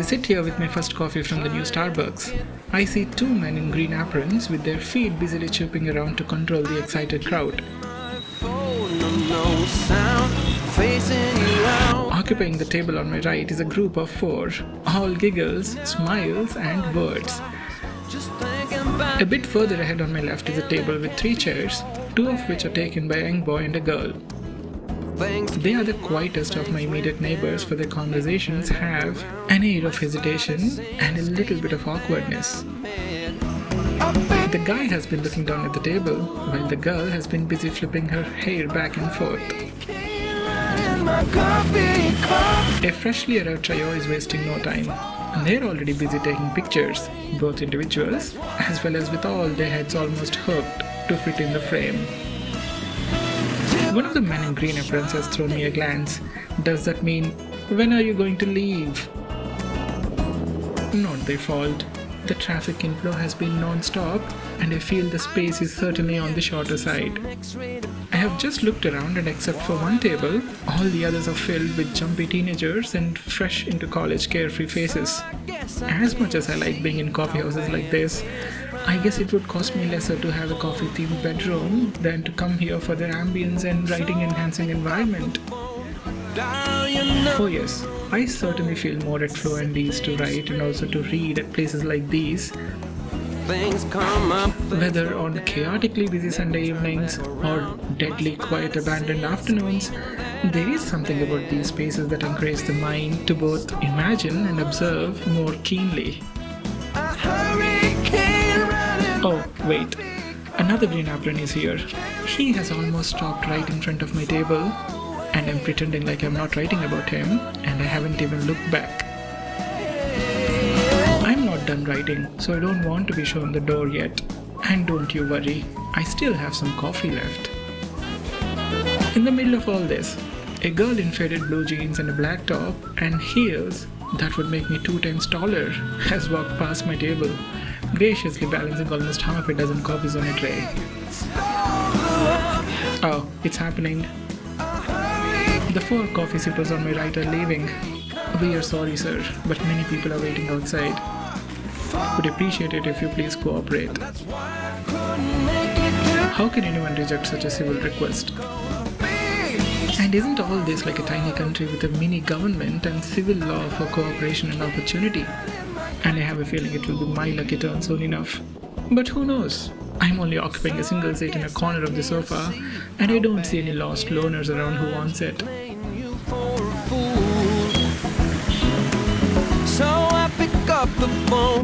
sit here with my first coffee from the new Starbucks. I see two men in green aprons with their feet busily chirping around to control the excited crowd. Occupying the table on my right is a group of four, all giggles, smiles, and words. A bit further ahead on my left is a table with three chairs, two of which are taken by a young boy and a girl. They are the quietest of my immediate neighbors, for their conversations have an air of hesitation and a little bit of awkwardness. The guy has been looking down at the table, while the girl has been busy flipping her hair back and forth. A freshly arrived trio is wasting no time, and they're already busy taking pictures, both individuals as well as with all their heads almost hooked to fit in the frame. One of the men in green aprons has thrown me a glance. Does that mean, when are you going to leave? Not their fault. The traffic inflow has been non-stop, and I feel the space is certainly on the shorter side. I have just looked around, and except for one table, all the others are filled with jumpy teenagers and fresh into college carefree faces. As much as I like being in coffee houses like this, I guess it would cost me lesser to have a coffee-themed bedroom than to come here for their ambience and writing-enhancing environment. Oh yes, I certainly feel more at flow and ease to write and also to read at places like these. Whether on chaotically busy Sunday evenings or deadly quiet abandoned afternoons, there is something about these spaces that encourage the mind to both imagine and observe more keenly. Oh, wait. Another green apron is here. He has almost stopped right in front of my table, and I'm pretending like I'm not writing about him, and I haven't even looked back. I'm not done writing, so I don't want to be shown the door yet. And don't you worry, I still have some coffee left. In the middle of all this, a girl in faded blue jeans and a black top and heels that would make me 2 times taller has walked past my table, graciously balancing almost half a dozen coffees on a tray. Oh, it's happening. The 4 coffee sippers on my right are leaving. We are sorry, sir, but many people are waiting outside. Would appreciate it if you please cooperate. How can anyone reject such a civil request? And isn't all this like a tiny country with a mini government and civil law for cooperation and opportunity? And I have a feeling it will be my lucky turn soon enough. But who knows? I'm only occupying a single seat in a corner of the sofa, and I don't see any lost loners around who wants it.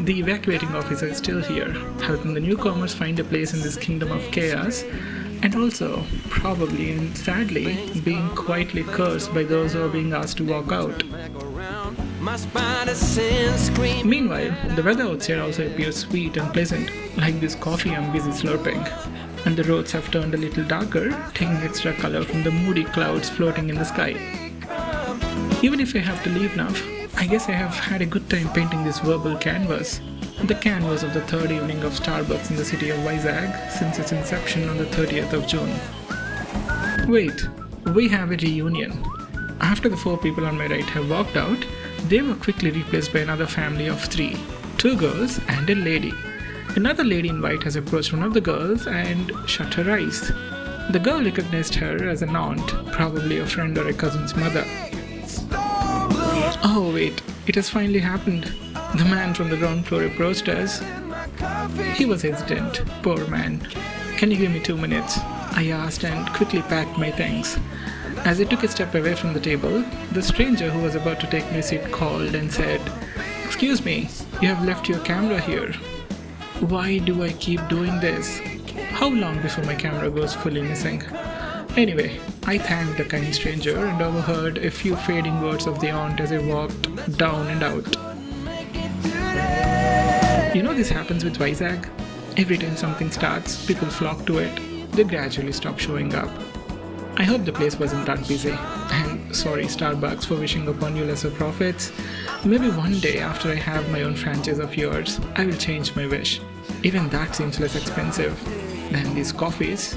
The evacuating officer is still here, helping the newcomers find a place in this kingdom of chaos, and also, probably and sadly, being quietly cursed by those who are being asked to walk out. Meanwhile, the weather outside also appears sweet and pleasant, like this coffee I'm busy slurping. And the roads have turned a little darker, taking extra color from the moody clouds floating in the sky. Even if I have to leave now, I guess I have had a good time painting this verbal canvas. The canvas of the third evening of Starbucks in the city of Vizag since its inception on the 30th of June. Wait, we have a reunion. After the 4 people on my right have walked out, they were quickly replaced by another family of 3, 2 girls and a lady. Another lady in white has approached one of the girls and shut her eyes. The girl recognized her as an aunt, probably a friend or a cousin's mother. Oh wait, it has finally happened. The man from the ground floor approached us. He was hesitant, poor man. Can you give me 2 minutes? I asked and quickly packed my things. As I took a step away from the table, the stranger who was about to take my seat called and said, "Excuse me, you have left your camera here." Why do I keep doing this? How long before my camera goes fully missing? Anyway, I thanked the kind stranger and overheard a few fading words of the aunt as I walked down and out. You know this happens with Vizag? Every time something starts, people flock to it. They gradually stop showing up. I hope the place wasn't that busy. And sorry Starbucks for wishing upon you lesser profits. Maybe one day after I have my own franchise of yours, I will change my wish. Even that seems less expensive than these coffees.